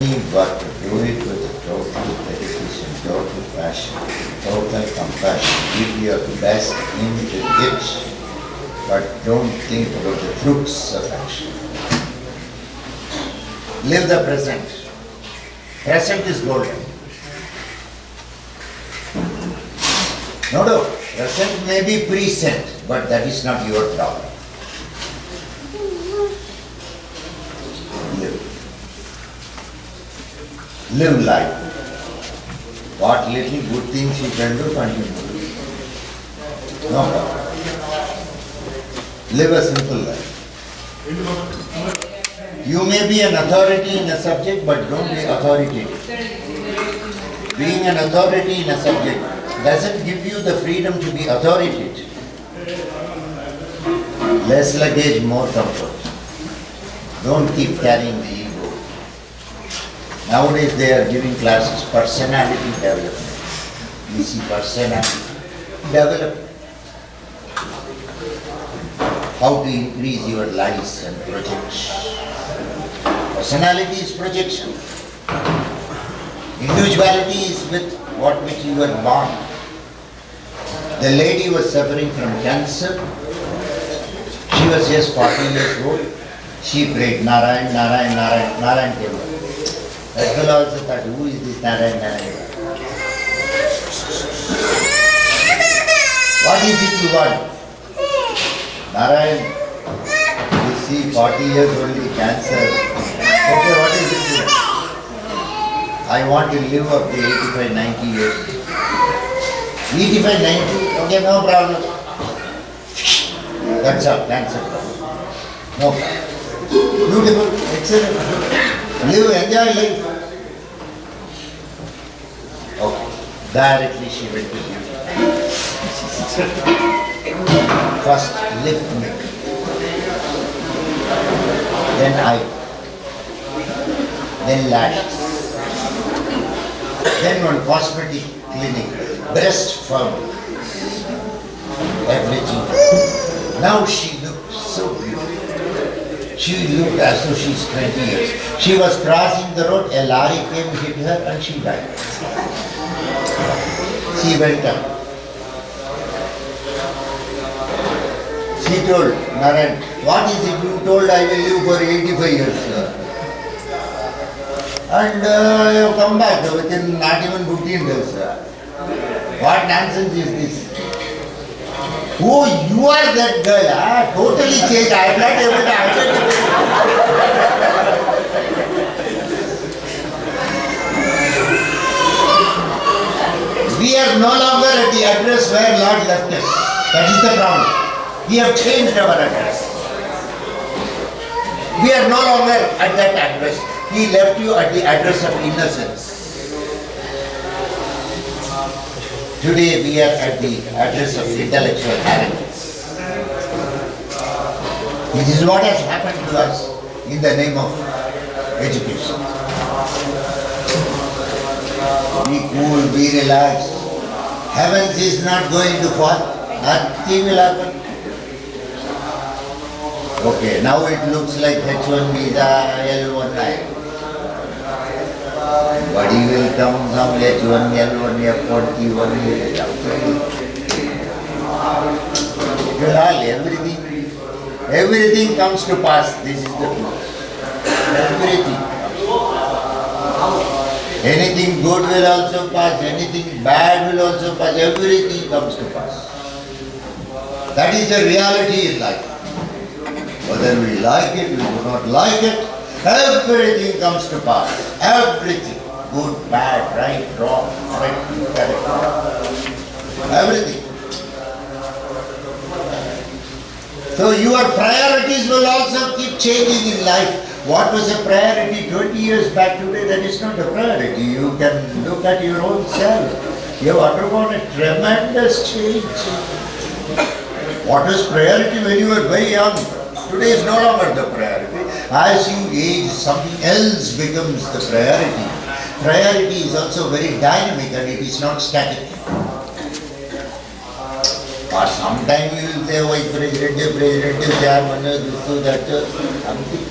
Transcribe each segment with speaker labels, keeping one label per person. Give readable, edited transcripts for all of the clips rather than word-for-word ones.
Speaker 1: any work, do it with total dedication, total passion, total compassion. Give your best into it, but don't think about the fruits of action. Live the present. Present is golden. No, present may be present, but that is not your problem. Live life. What little good things you can do, continue. No problem. Live a simple life. You may be an authority in a subject, but don't be authoritative. Being an authority in a subject doesn't give you the freedom to be authoritative. Less luggage, more comfort. Don't keep carrying the ego. Nowadays they are giving classes personality development. You see personality development. How to increase your lives and projection. Personality is projection. Individuality is with what which you were born. The lady was suffering from cancer. She was just 40 years old. She prayed, Narayan, Narayan, Narayan, Narayan came up. That fellow also thought, who is this Narayan, Narayan? What is it you want? Narayan, you see 40 years only cancer. Okay, what is it you want? I want to live up to 85, 90 years. 85, 90? Okay, no problem. That's all, cancer problem. No problem. Beautiful, excellent. Live, enjoy life. Okay. Directly she went to beauty. First lip make. Then eye. Then lashes. Then one cosmetic clinic. Breast firm. Everything. Now she looked so beautiful. She looked as though she's 20 years. She was crossing the road, a lorry came, hit her and she died. She went up. She told Narayan, what is it you told I will live for 85 years? And you have come back within not even 15 days. What nonsense is this? Oh, you are that girl, totally changed. I am not able to identify. We are no longer at the address where Lord left us. That is the problem. We have changed our address. We are no longer at that address. He left you at the address of innocence. Today we are at the address of intellectual arrogance. This is what has happened to us in the name of education. Be cool, be relaxed. Heaven is not going to fall. Nothing will happen. Okay, now it looks like H1 visa, L1I. But he will come some H1, L1, F1, T1, everything comes to pass. This is the truth. Everything. Anything good will also pass, anything bad will also pass, everything comes to pass. That is the reality in life. Whether we like it, we do not like it, everything comes to pass. Everything. Good, bad, right, wrong, correct, incorrect. Everything. So your priorities will also keep changing in life. What was a priority 20 years back today, that is not a priority. You can look at your own self. You have undergone a tremendous change. What was priority when you were very young? Today is no longer the priority. As you age, something else becomes the priority. Priority is also very dynamic and it is not static. Or sometimes you will say, Vice President, Chairman, this, that, something.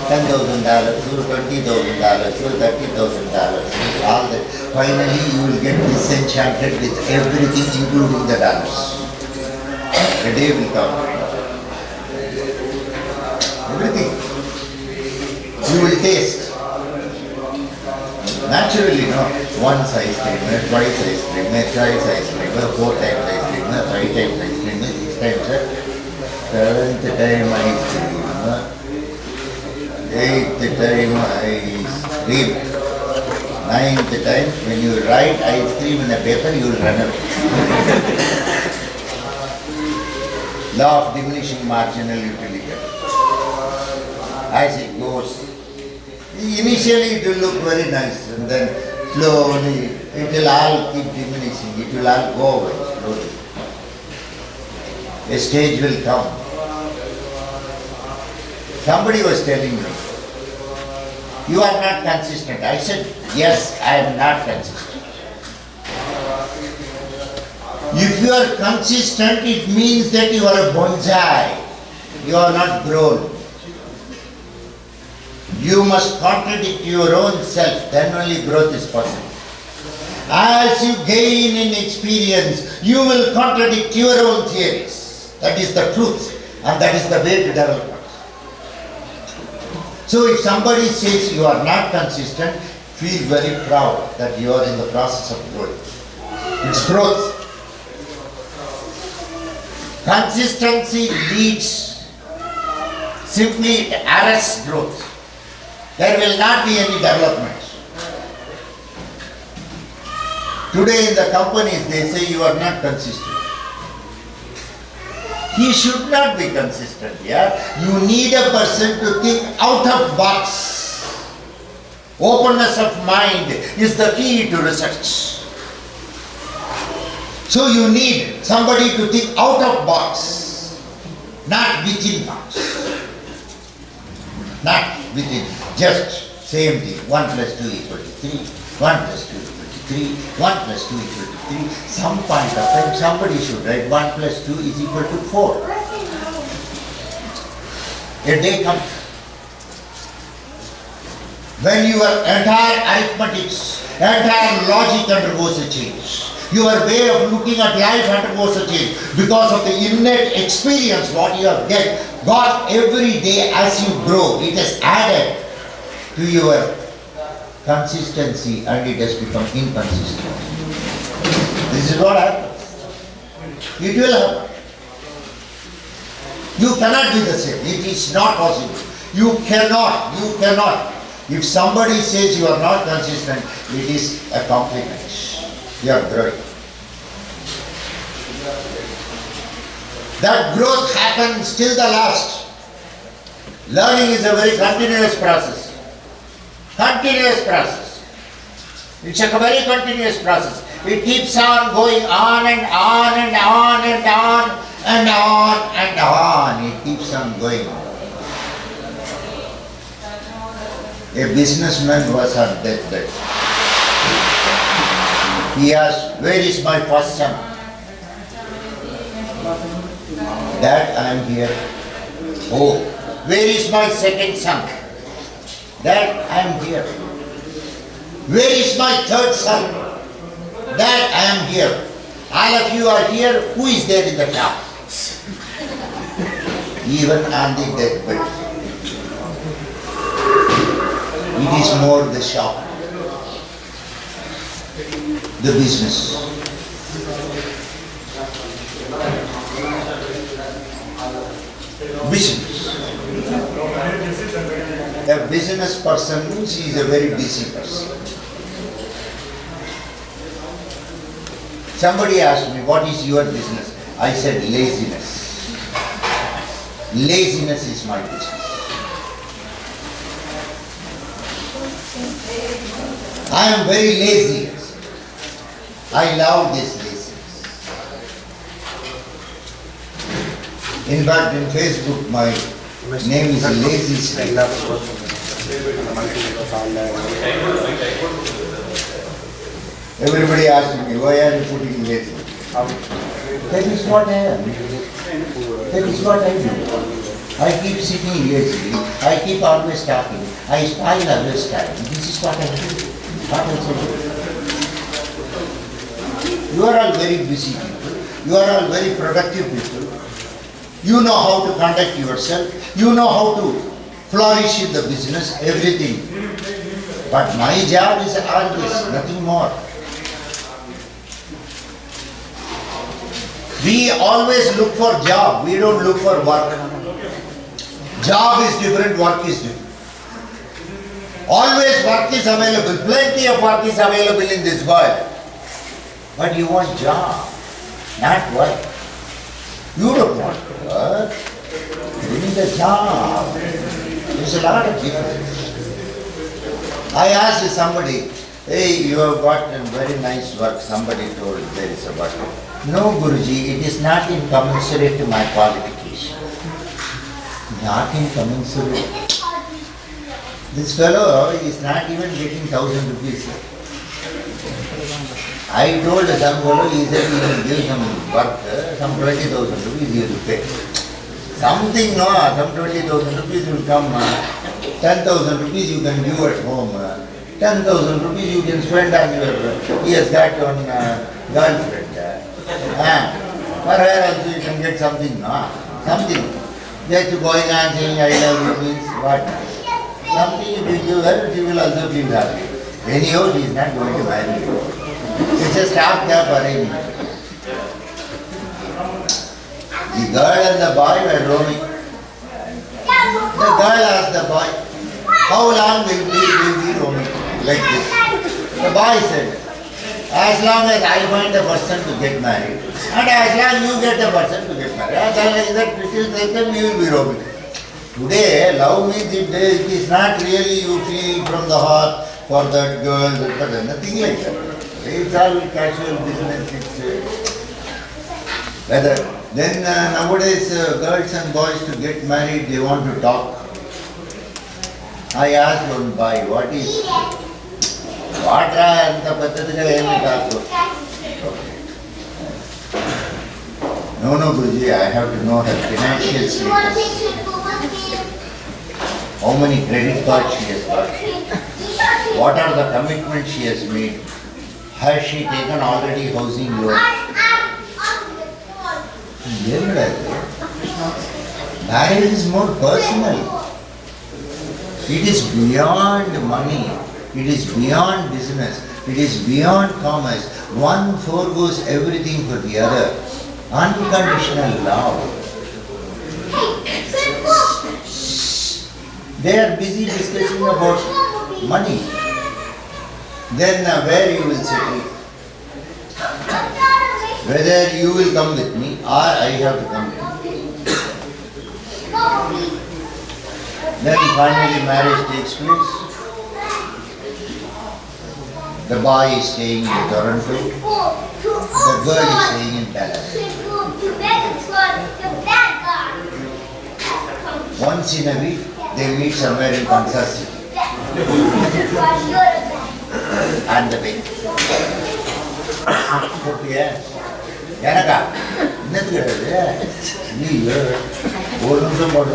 Speaker 1: $10,000, $20,000, $30,000, all that. Finally, you will get disenchanted with everything, including the dollars. A day will come. Everything. You will taste. Naturally, no. Once ice cream, twice ice cream, thrice ice cream, 4 times ice cream, 5 times ice cream, 6 times, 7th time ice cream, 8th time ice cream, 9th time, when you write ice cream in a paper, you will run away. Law of diminishing marginal utility. As it goes, initially it will look very nice, and then slowly it will all keep diminishing, it will all go away slowly. A stage will come. Somebody was telling me, you are not consistent. I said, yes, I am not consistent. If you are consistent, it means that you are a bonsai. You are not grown. You must contradict your own self, then only growth is possible. As you gain in experience, you will contradict your own theories. That is the truth, and that is the way to develop. So if somebody says you are not consistent, feel very proud that you are in the process of growth. It's growth. Consistency leads, simply arrests growth. There will not be any development. Today in the companies they say you are not consistent. He should not be consistent, yeah? You need a person to think out of box. Openness of mind is the key to research. So you need somebody to think out of box, not within box. Not within, just same thing, 1 plus 2 equal to 3, 1 plus 2 equal to 3, 1 plus 2 equal to 3. Some point of time somebody should write 1 plus 2 is equal to 4. A day comes when your entire arithmetics, entire logic undergoes a change. Your way of looking at life undergoes a change because of the innate experience what you have got every day as you grow. It has added to your consistency and it has become inconsistent. This is what happens. It will happen. You cannot do the same. It is not possible. You cannot. If somebody says you are not consistent, it is a compliment. You are growing. That growth happens till the last. Learning is a very continuous process. Continuous process. It's a very continuous process. It keeps on going on and on and on and on and on and on. It keeps on going. A businessman was on deathbed. He asked, where is my first son? Dad, I am here. Oh, where is my second son? Dad, I am here. Where is my third son? Dad, I am here. All of you are here. Who is there in the top? Even on the deathbed. It is more the shop. The business. Business. A business person means he is a very busy person. Somebody asked me, what is your business? I said, laziness. Laziness is my business. I am very lazy. I love this laziness. In fact, in Facebook, my name is Lazy Sridhar. Everybody asks me, why are you putting lazy? That is what I am. That is what I do. I keep sitting lazily. I keep always talking. I spoil others' time. This is what I do. What else I do? You are all very busy people. You are all very productive people. You know how to conduct yourself. You know how to flourish in the business, everything. But my job is all this, nothing more. We always look for job. We don't look for work. Job is different, work is different. Always work is available. Plenty of work is available in this world. But you want job, not work. You don't want work. You need a job. There's a lot of difference. I asked somebody, hey, you have got a very nice work. Somebody told there is a work. No, Guruji, it is not incommensurate to my qualification. Not incommensurate. This fellow is not even getting 1,000 rupees. I told some fellow, he said he will give some work, some 20,000 rupees he will pay. Something, no, some 20,000 rupees will come, 10,000 rupees you can give at home, 10,000 rupees you can spend on your, he has got on girlfriend. For her also you can get something, no, something. Just going on saying I love you means what? Something if you give her, she will also feel happy. Anyhow, she is not going to marry you. It's a stop-gap arrangement. The girl and the boy were roaming. The girl asked the boy, how long will we be roaming like this? The boy said, as long as I find a person to get married, and as long as you get a person to get married, as long as that till that time you will be roaming. Today, love means it is not really you feel from the heart for that girl, but nothing like that. It's all casual business. It's whether then nowadays girls and boys to get married, they want to talk. I asked one boy, what is No, Guruji, I have to know her financial status. How many credit cards she has got? What are the commitments she has made? Has she taken already housing loan? Marriage is more personal. It is beyond money. It is beyond business. It is beyond commerce. One foregoes everything for the other. Unconditional love. They are busy discussing about money. Then where you will settle? Whether you will come with me or I have to come with you. Then finally marriage takes place. The boy is staying in Toronto. The girl is staying in Dallas. Once in a week, they meet somewhere in Kansas City. And the way. எனக்கா என்னது கிடையாது நீ ஒரு நிமிஷம் போட்டு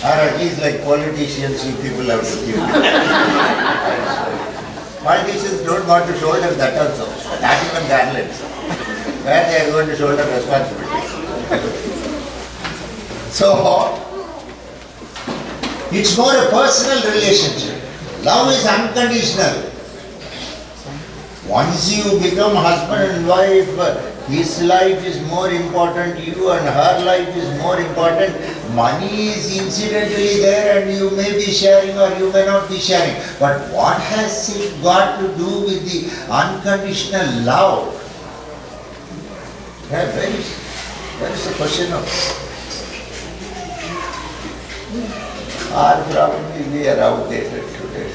Speaker 1: Or at least like politicians, you people have to give. Politicians don't want to shoulder that also, not even garlands. Where they are going to shoulder responsibilities. So, it's more a personal relationship. Love is unconditional. Once you become husband and wife, his life is more important to you and her life is more important. Money is incidentally there and you may be sharing or you may not be sharing. But what has it got to do with the unconditional love? That is the question of. Or probably we are outdated today.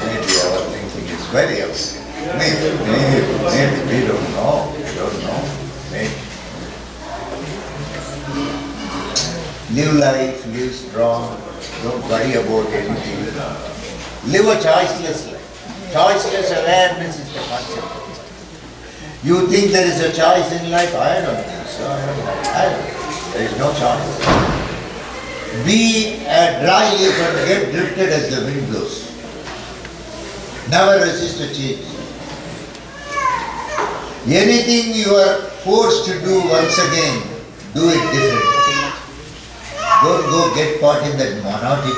Speaker 1: Maybe our thinking is very upset. Maybe, we don't know. Maybe. Live life, live strong, don't worry about anything. Live a choiceless life. Choiceless awareness is the concept. You think there is a choice in life? I don't think so. There is no choice. Be a dry leaf and get drifted as the wind blows. Never resist a change. Anything you are forced to do once again, do it differently. Don't go get caught in that monotony.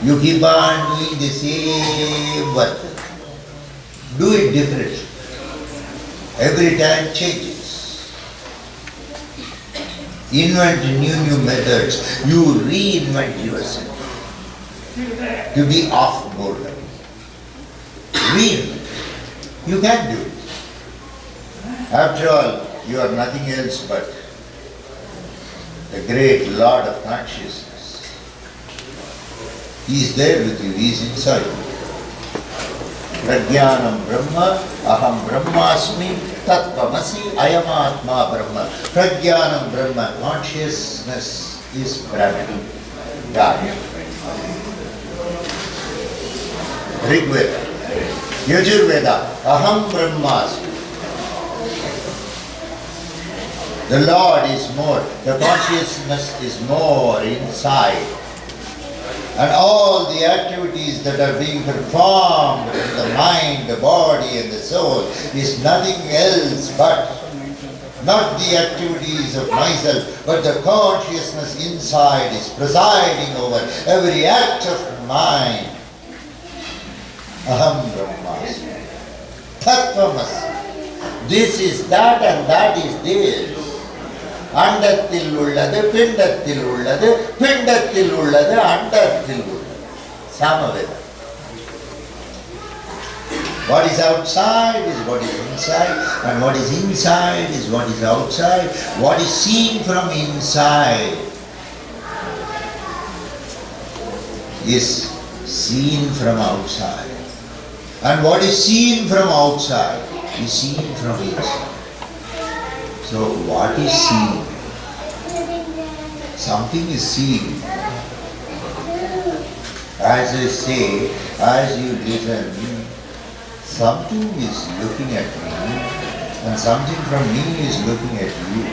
Speaker 1: You keep on doing the same work. Do it differently. Every time changes. Invent new methods. You reinvent yourself. To be off-board. Reinvent. You can do it. After all, you are nothing else but the great Lord of Consciousness. He is there with you, He is inside you. Prajnanam Brahma, Aham Brahmasmi, Tattvamasi, Ayamatma Brahma. Prajnanam Brahma, consciousness is Brahman, God. Rigveda, Yajurveda, Aham Brahmasmi. The Lord is more, the consciousness is more inside. And all the activities that are being performed in the mind, the body and the soul is nothing else but not the activities of myself, but the consciousness inside is presiding over every act of mine. Aham Brahmasmi. Tattvamasi. This is that and that is this. அண்டத்தில் உள்ளது பிண்டத்தில் உள்ளது பிண்டத்தில் உள்ளது அண்டத்தில் உள்ளது சமவேதம். What is outside is what is inside, and what is inside is what is outside. What is seen from inside is seen from outside, and what is seen from outside is seen from inside. So what is seen? Something is seen. As I say, as you listen, something is looking at me and something from me is looking at you.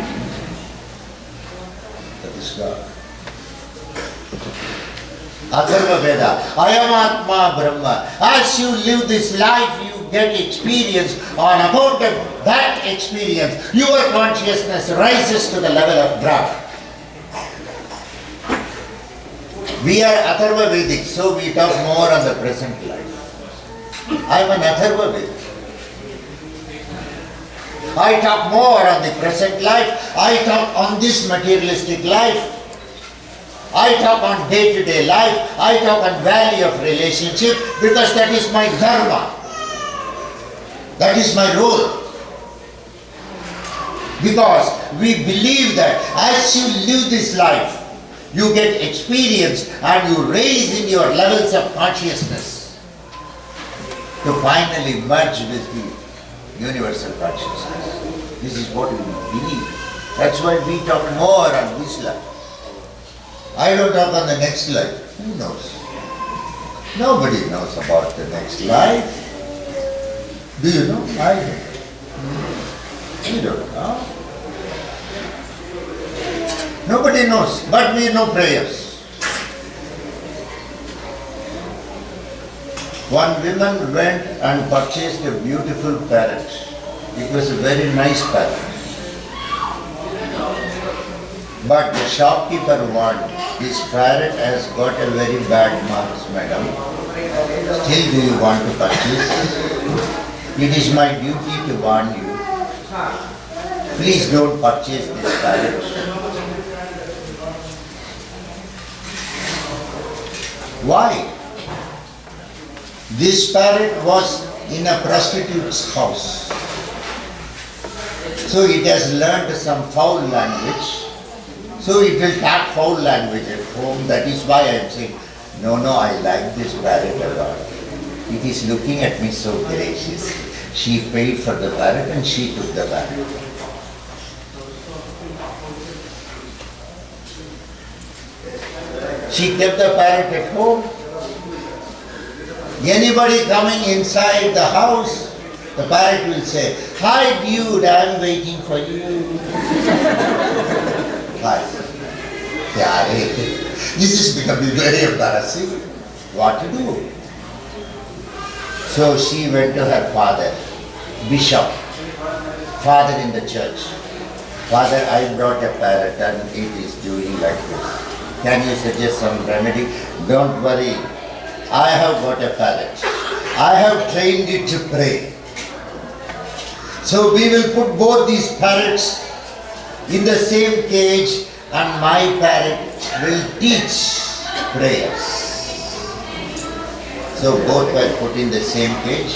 Speaker 1: That is God. Atharva Veda, Ayamatma Brahma. As you live this life, you get experience. On account of that experience, your consciousness rises to the level of Brahma. We are Atharva Vedic, so we talk more on the present life. I am an Atharva Vedic. I talk more on the present life. I talk on this materialistic life. I talk on day-to-day life. I talk on value of relationship because that is my dharma. That is my role. Because we believe that as you live this life, you get experience and you raise in your levels of consciousness to finally merge with the universal consciousness. This is what we believe. That's why we talk more on this life. I don't talk on the next life. Who knows? Nobody knows about the next life. Do you know? I don't. We don't know. Nobody knows, but we know prayers. One woman went and purchased a beautiful parrot. It was a very nice parrot. But the shopkeeper warned, this parrot has got a very bad marks, madam. Still do you want to purchase? It is my duty to warn you. Please don't purchase this parrot. Why? This parrot was in a prostitute's house. So it has learned some foul language. So it will talk foul language at home. That is why I am saying, no, I like this parrot a lot. It is looking at me so graciously. She paid for the parrot and she took the parrot. She kept the parrot at home. Anybody coming inside the house, the parrot will say, "Hi dude, I'm waiting for you." Hi. Yeah, this is becoming very embarrassing. What to do? So she went to her father, bishop, father in the church. "Father, I brought a parrot and it is doing like this. Can you suggest some remedy?" "Don't worry, I have got a parrot. I have trained it to pray. So we will put both these parrots in the same cage and my parrot will teach prayers." So both were put in the same cage.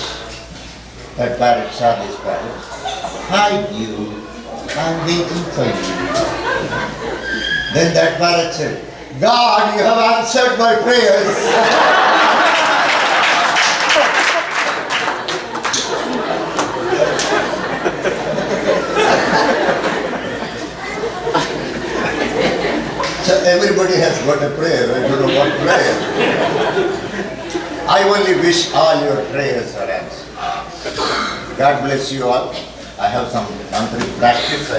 Speaker 1: That parrot saw this parrot. "Hi you, I'm waiting for you." Then that parrot said, "God, you have answered my prayers." So everybody has got a prayer. I don't know what prayer. I only wish all your prayers are answered. God bless you all. I have some tantric practice.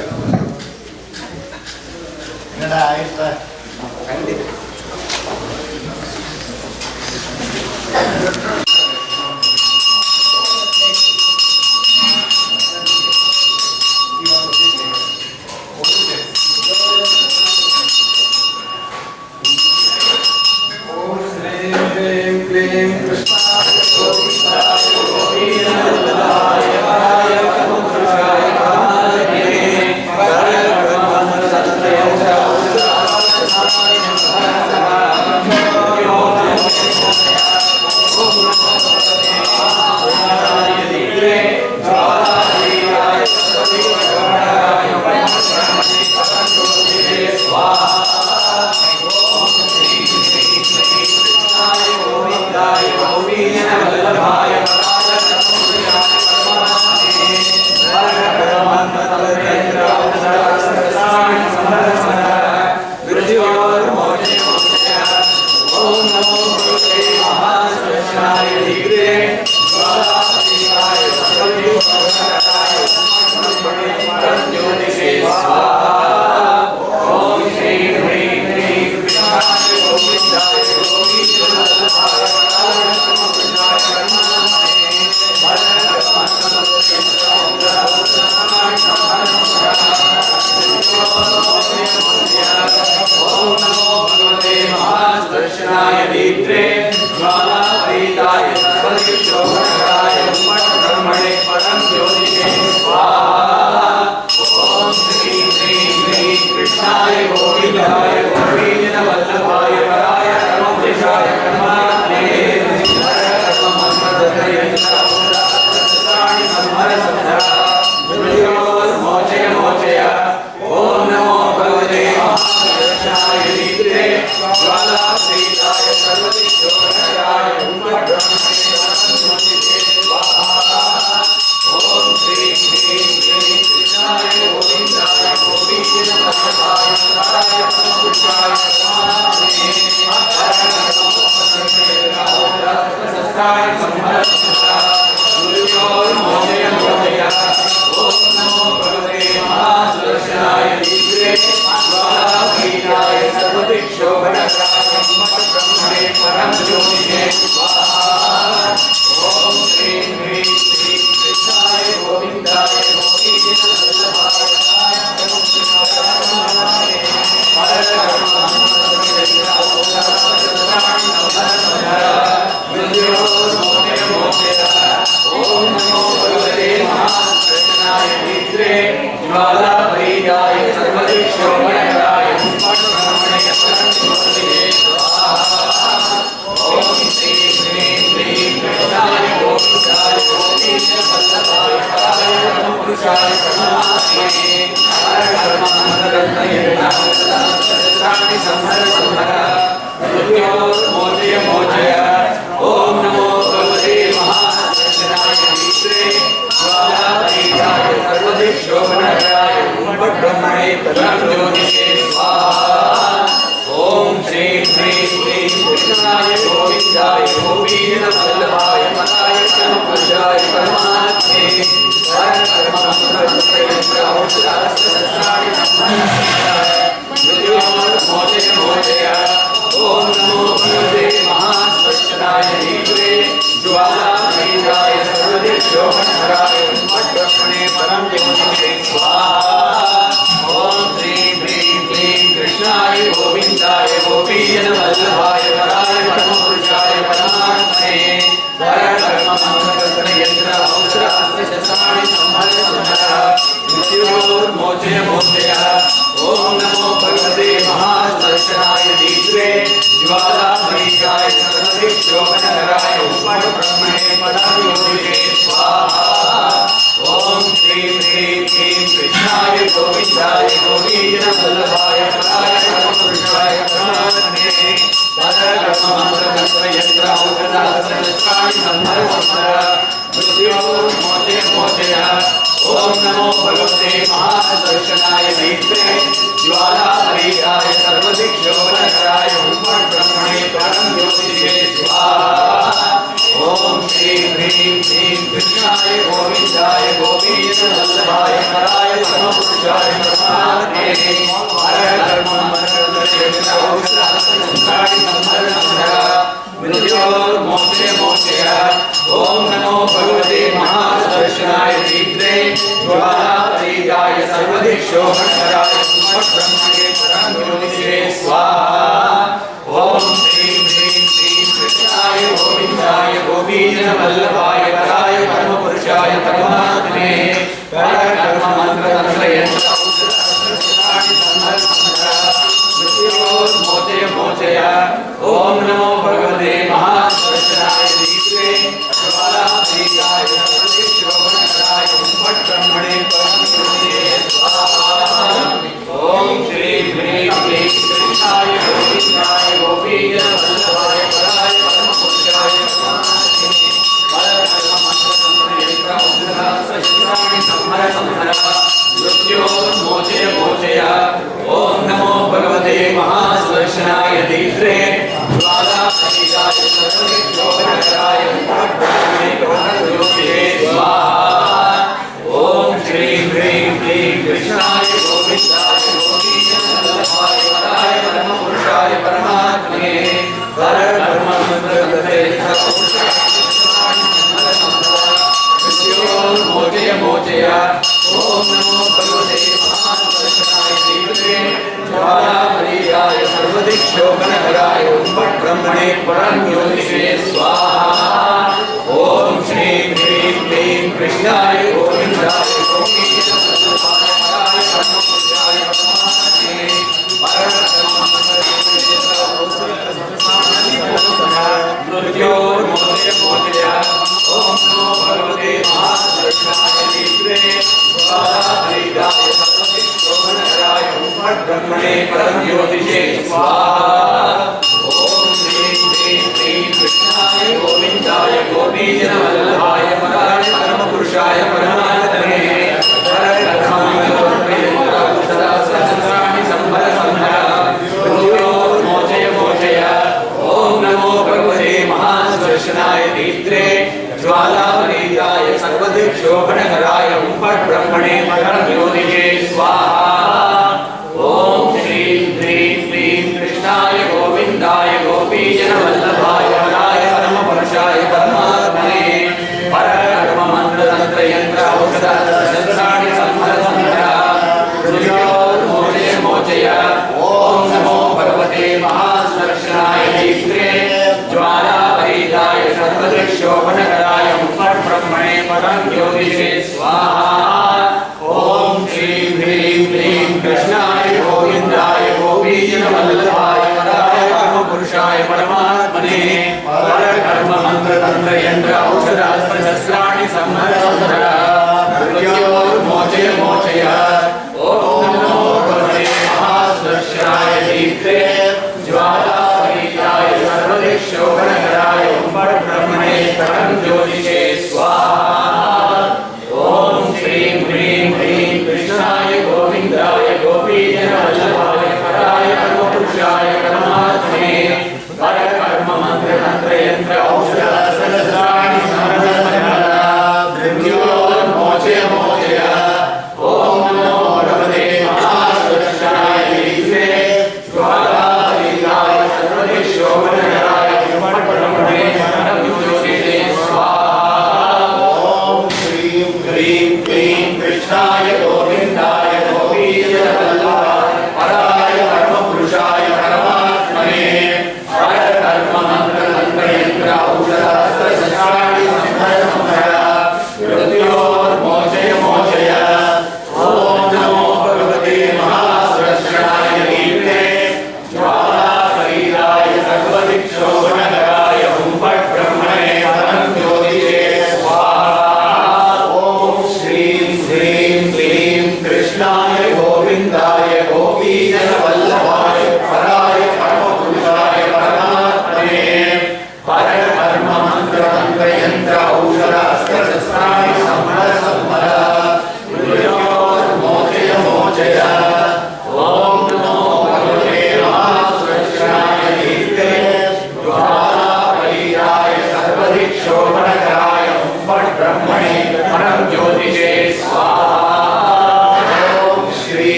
Speaker 2: Om Shri शोभनकराय ब्रह्मणे परमयोगिने स्वाहा। ओम श्रीं ह्रीं क्लीं कृष्णाय गोविन्दाय गोपीजनवल्लभाय पराय परमपुरुषाय परमात्मने परब्रह्ममन्त्रयन्त्रौषधास्त्राणि मृत्योर्मोचय ओम नमो भगवते महादर्शनाय नेत्रे ज्वालापरीयाय सर्वदिक्षोभनकराय ब्रह्मणे परमयोगिने स्वाहा। ओम श्रीं ह्रीं क्लीं कृष्णाय गोविन्दाय गोपीजनवल्लभाय पराय परमपुरुषाय परमात्मने मृत्योर्मोचय ओम नमो भगवते महादर्शनाय नेत्रे ज्वालापरीयाय सर्वदिक्षोभनकराय ब्रह्मणे परमयोगिने स्वाहा। ओम श्रीं ह्रीं क्लीं कृष्णाय गोविन्दाय गोपीजनवल्लभाय पराय परमपुरुषाय परमात्मने मृत्योर्मोचय ओम नमो भगवते महादर्शनाय नेत्रे ज्वालापरीयाय सर्वदिक्षोभनकराय ब्रह्मणे परमयोगिने स्वाहा। ओम श्रीं ह्रीं क्लीं कृष्णाय गोविन्दाय गोपीजनवल्लभाय पराय परमपुरुषाय मृत्योर्मोचय ओम नमो भगवते महादर्शनाय नेत्रे ज्वालापरीयाय सर्वदिक्षोभनकराय ब्रह्मणे परमयोगिने स्वाहा। ओम श्रीं ह्रीं क्लीं कृष्णाय गोविन्दाय गोपीजनवल्लभाय पराय परमपुरुषाय परमात्मने मृत्योर्मोचय ओम नमो भगवते महादर्शनाय नेत्रे ज्वालापरीयाय सर्वदिक्षोभनकराय ब्रह्मणे परमयोगिने स्वाहा। ओम श्रीं ह्रीं क्लीं कृष्णाय गोविन्दाय गोपीजनवल्लभाय पराय परमपुरुषाय परमात्मने मृत्योर्मोचय ओम नमो भगवते महादर्शनाय नेत्रे ज्वालापरीयाय सर्वदिक्षोभनकराय ब्रह्मणे परमयोगिने स्वाहा। ओम श्रीं ह्रीं क्लीं कृष्णाय गोविन्दाय गोपीजनवल्लभाय पराय परमपुरुषाय परमात्मने मृत्योर्मोचय ओम नमो भगवते महादर्शनाय नेत्रे ज्वालापरीयाय सर्वदिक्षोभनकराय ब्रह्मणे परमयोगिने स्वाहा। ओम श्रीं ह्रीं क्लीं कृष्णाय गोविन्दाय गोपीजनवल्लभाय पराय परमपुरुषाय परमात्मने परब्रह्ममन्त्रयन्त्रौषधास्त्राणि मृत्योर्मोचय ओम नमो भगवते महादर्शनाय नेत्रे ज्वालापरीयाय सर्वदिक्षोभनकराय ब्रह्मणे परमयोगिने स्वाहा। ओम श्रीं ह्रीं क्लीं कृष्णाय गोविन्दाय गोपीजनवल्लभाय पराय परमपुरुषाय परमात्मने परब्रह्ममन्त्रयन्त्रौषधास्त्राणि मृत्योर्मोचय ओम नमो भगवते महादर्शनाय नेत्रे ज्वालापरीयाय सर्वदिक्षोभनकराय ब्रह्मणे परमयोगिने स्वाहा। ओम श्रीं ह्रीं क्लीं कृष्णाय गोविन्दाय गोपीजनवल्लभाय पराय परमपुरुषाय परमात्मने परब्रह्ममन्त्रयन्त्रौषधास्त्राणि मृत्योर्मोचय ओम नमो भगवते महादर्शनाय नेत्रे ज्वालापरीयाय सर्वदिक्षोभनकराय ब्रह्मणे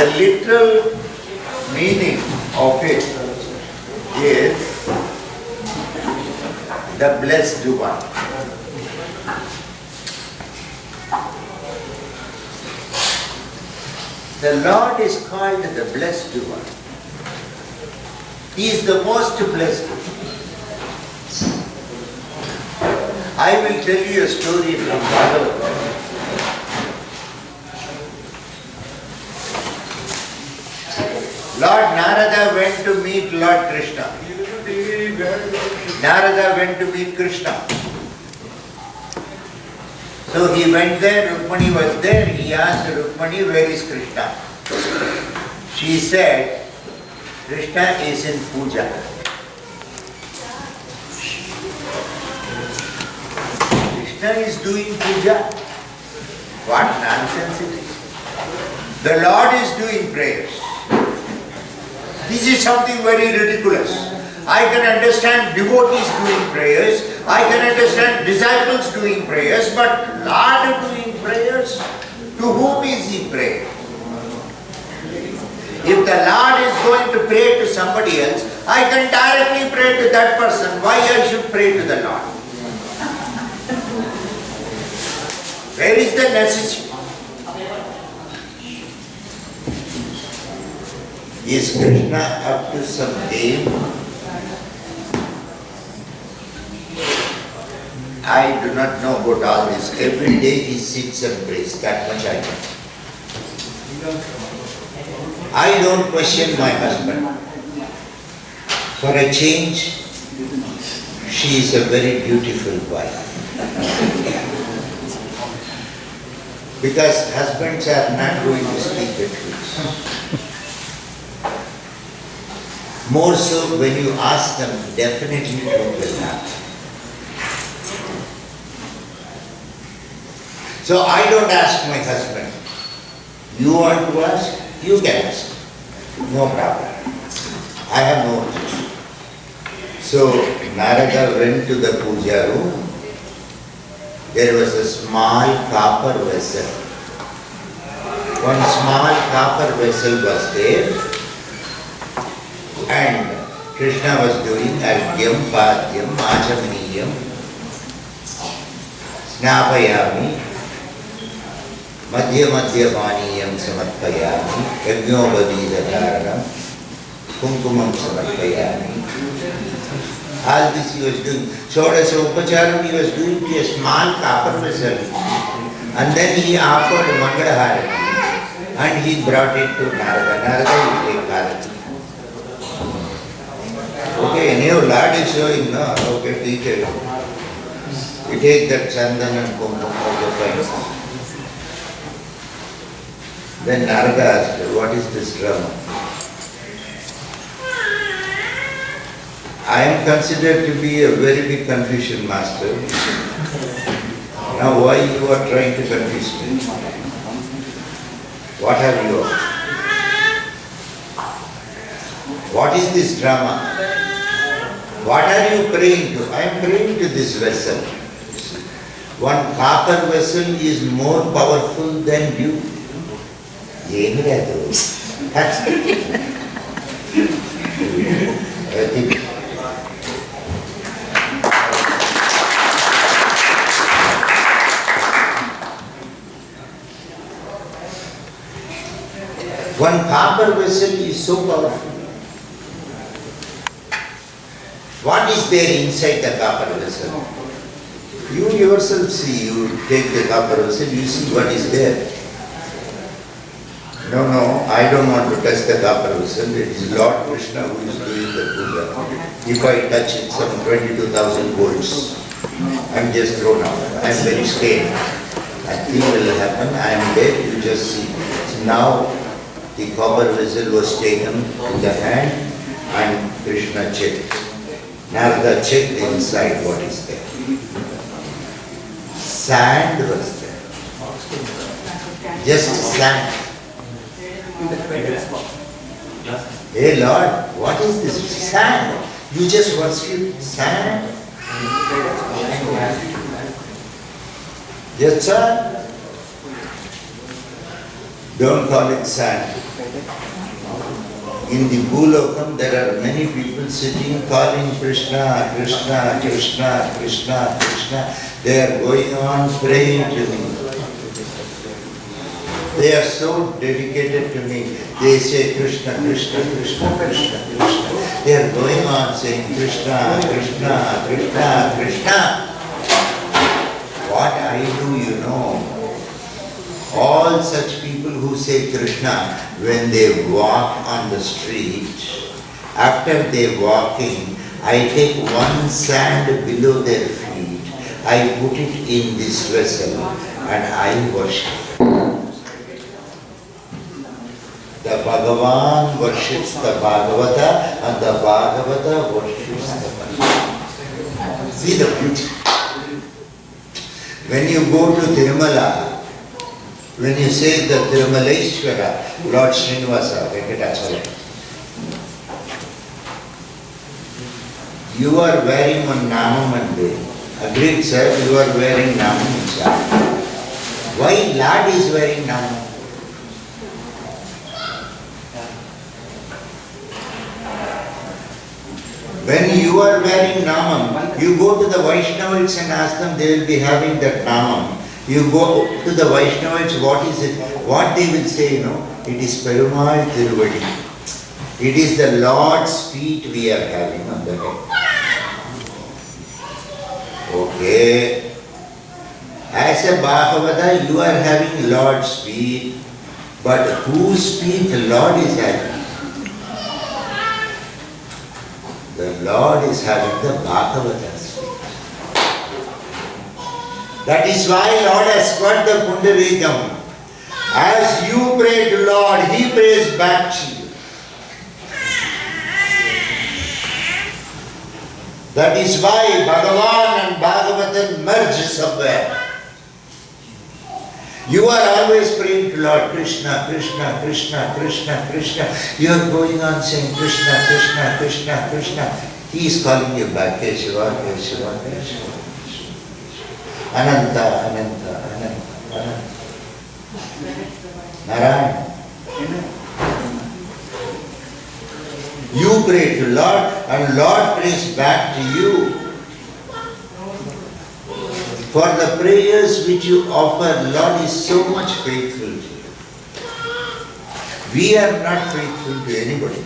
Speaker 1: The literal meaning of it is the blessed one. The Lord is called the blessed one. He is the most blessed. I will tell you a story from Bhagavatam. Lord Narada went to meet Lord Krishna. Narada went to meet Krishna. So he went there, Rukmani was there, he asked Rukmani, where is Krishna? She said, Krishna is in Pooja. Krishna is doing Puja. What nonsense it is. The Lord is doing prayers. This is something very ridiculous. I can understand devotees doing prayers, I can understand disciples doing prayers, but Lord doing prayers? To whom is he praying? If the Lord is going to pray to somebody else, I can directly pray to that person. Why I should pray to the Lord? Where is the necessity? Is Krishna up to some game? I do not know about all this. Every day he sits and prays. That much I know. I don't question my husband. For a change, she is a very beautiful wife. Because husbands are not going to speak the truth. More so when you ask them, definitely truth will happen. So I don't ask my husband. You want to ask? You can ask. No problem. I have no objection. So Narada went to the puja room. There was a small copper vessel. One small copper vessel was there. And Krishna was doing argyam, padyam, achamaniyam, snapayami, madhya madhya paniyam samarpayami, yajnobadidharanam, kumkumam samarpayami. All this he was doing. Shodasa Upacharam he was doing to a small copper vessel. And then he offered Mangala Harati. And he brought it to Narada. Narada will take Harati. Okay, new Lord is showing, no? Okay, teacher. You take that chandan and kumkum of the fire. Then Narada asked, what is this drama? I am considered to be a very big Confucian master. Now why you are trying to confuse me? What have you? What is this drama? What are you praying to? I am praying to this vessel. One copper vessel is more powerful than you. That's I think. One copper vessel is so powerful. What is there inside the copper vessel? You yourself see, you take the copper vessel, you see what is there. No, I don't want to touch the copper vessel. It is Lord Krishna who is doing the puja. If I touch it, some 22,000 volts, I am just thrown out. I am very scared. Nothing will happen. I am there, you just see. So now, the copper vessel was taken in the hand and Krishna checked. Narada checked inside what is there. Sand was there. Just sand. Hey Lord, what is this? Sand. You just worship sand. Yes, sir. Don't call it sand. In the Bhulokam, there are many people sitting calling Krishna, Krishna, Krishna, Krishna, Krishna. They are going on praying to me. They are so dedicated to me. They say Krishna, Krishna, Krishna, Krishna, Krishna. They are going on saying Krishna, Krishna, Krishna, Krishna. What I do, you know. All such people who say Krishna, when they walk on the street, after they walking, I take one sand below their feet, I put it in this vessel and I worship. The Bhagavan worships the Bhagavata and the Bhagavata worships the Bhagavata. See the beauty. When you go to Tirumala, when you say the Tirumaleshwara, Lord Srinivasa, Venkatacharya, you are wearing one Namamande. Agreed, sir, you are wearing Namam. Why Lord is wearing Namam? When you are wearing Namam, you go to the Vaishnavas and ask them, they will be having that Namam. You go to the Vaishnavas, what is it? What they will say, you know, it is Perumal Tiruvadi. It is the Lord's feet we are having on the head. Okay. As a Bhagavata, you are having Lord's feet, but whose feet the Lord is having? The Lord is having the Bhagavata's feet. That is why Lord has got the Pundarikam. As you pray to Lord, He prays back to you. That is why Bhagavan and Bhagavatan merge somewhere. You are always praying to Lord Krishna, Krishna, Krishna, Krishna, Krishna. You are going on saying Krishna, Krishna, Krishna, Krishna. He is calling you back, Keshava, Keshava, Keshava. Ananta, Ananta, Ananta, Ananta. Narayana. You pray to Lord and Lord prays back to you. For the prayers which you offer, Lord is so much faithful to you. We are not faithful to anybody.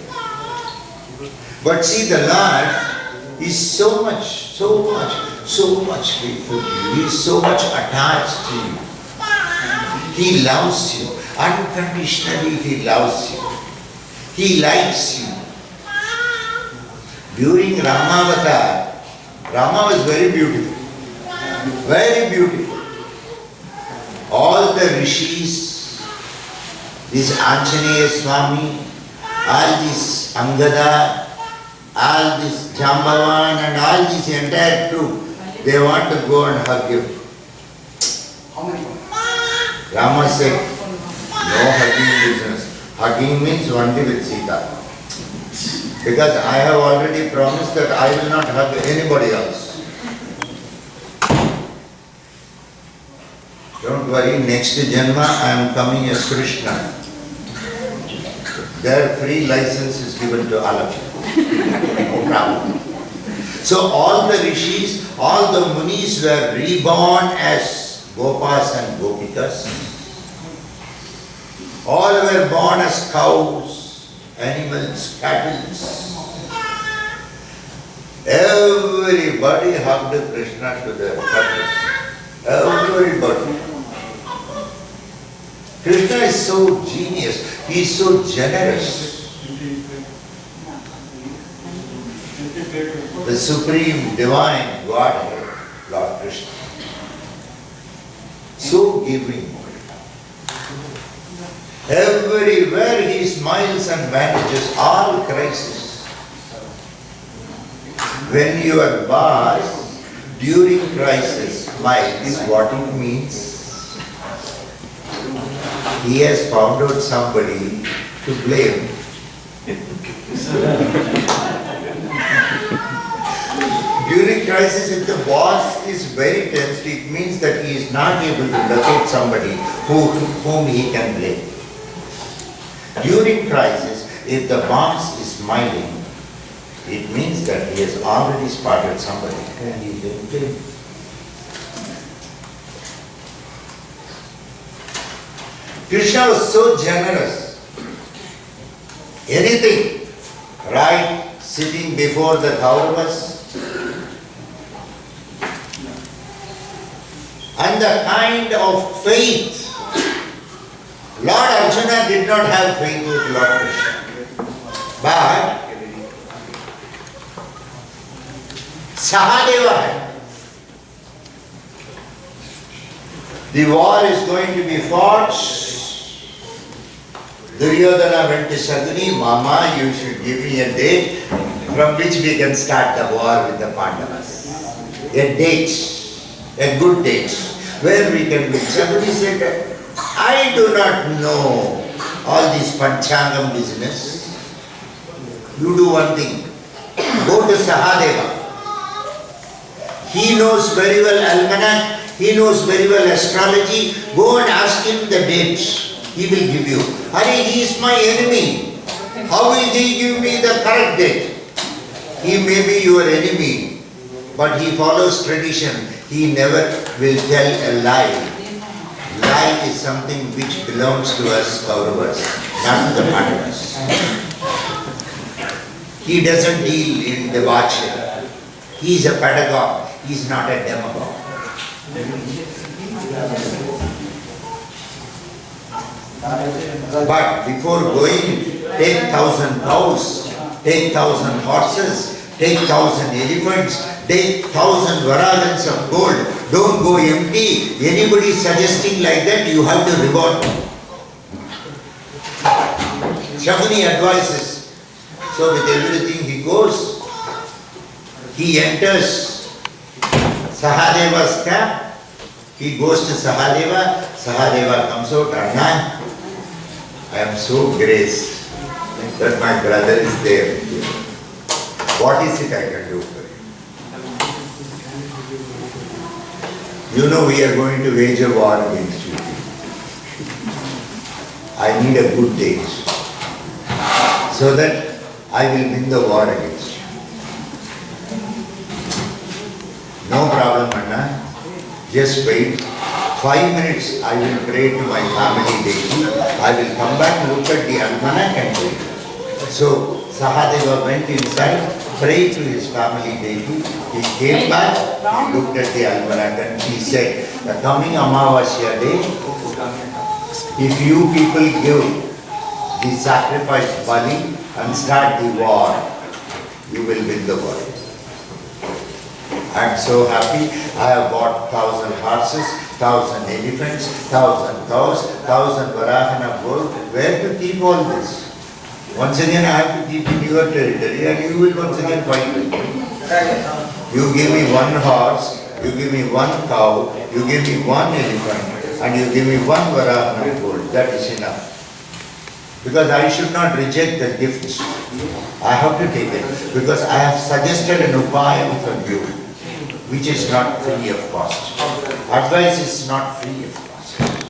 Speaker 1: But see, the Lord is so much faithful to you. He is so much attached to you. He loves you. Unconditionally He loves you. He likes you. During Ramavatar, Rama was very beautiful. Very beautiful. All the rishis, this Anjaneya Swami, all this Angada, all this Jambavan and all this entire troop, they want to go and hug you. Rama said, no hugging business. Hugging means only with Sita. Because I have already promised that I will not hug anybody else. Don't worry, next Janma I am coming as Krishna. Their free license is given to all of you. No problem. So all the rishis, all the munis were reborn as Gopas and Gopikas. All were born as cows, animals, cattle. Everybody hugged Krishna to their heart. Everybody. Krishna is so genius. He is so generous. The supreme divine Godhead, Lord Krishna. So giving. Everywhere He smiles and manages all crises. When your boss during crisis smiles, what it means? He has found out somebody to blame. During crisis, if the boss is very tensed, it means that he is not able to locate somebody whom he can blame. During crisis, if the boss is smiling, it means that he has already spotted somebody and he will kill. Krishna was so generous. Anything, right, sitting before the Kauravas, and the kind of faith. Lord Arjuna did not have faith with Lord Krishna. But Sahadeva had. The war is going to be fought. Duryodhana went to Shaguni, Mama, you should give me a date from which we can start the war with the Pandavas. A date, a good date, where we can win. Shaguni said, I do not know all this Panchangam business. You do one thing, go to Sahadeva. He knows very well almanac, he knows very well astrology. Go and ask him the dates. He will give you. Hare, he is my enemy. How will he give me the correct date? He may be your enemy, but he follows tradition. He never will tell a lie. Lie is something which belongs to us Kauravas, not to the Pandavas. He doesn't deal in debauchery. He is a pedagogue. He is not a demagogue. But before going, take 1,000 cows, take 1,000 horses, take 1,000 elephants, take 1,000 varagans of gold. Don't go empty. Anybody suggesting like that, you have to reward. Shaguni advises. So with everything he goes, he enters Sahadeva's camp. He goes to Sahadeva. Sahadeva comes out, Anna, I am so graced that my brother is there. What is it I can do for you? You know we are going to wage a war against you. I need a good date so that I will win the war against you. No problem, Anna. Just wait. 5 minutes I will pray to my family deity. I will come back, look at the almanac and wait. So Sahadeva went inside, prayed to his family deity. He came back, he looked at the almanac and he said, the coming Amavasya day, if you people give the sacrifice Bali and start the war, you will win the war. I am so happy. I have bought 1,000 horses, 1,000 elephants, 1,000 cows, 1,000 varahana gold. Where to keep all this? Once again I have to keep in your territory and you will once again fight with me. You give me one horse, you give me one cow, you give me one elephant and you give me one varahana gold. That is enough. Because I should not reject the gift. I have to take it. Because I have suggested an upayam for you, which is not free of cost. Advice is not free of cost.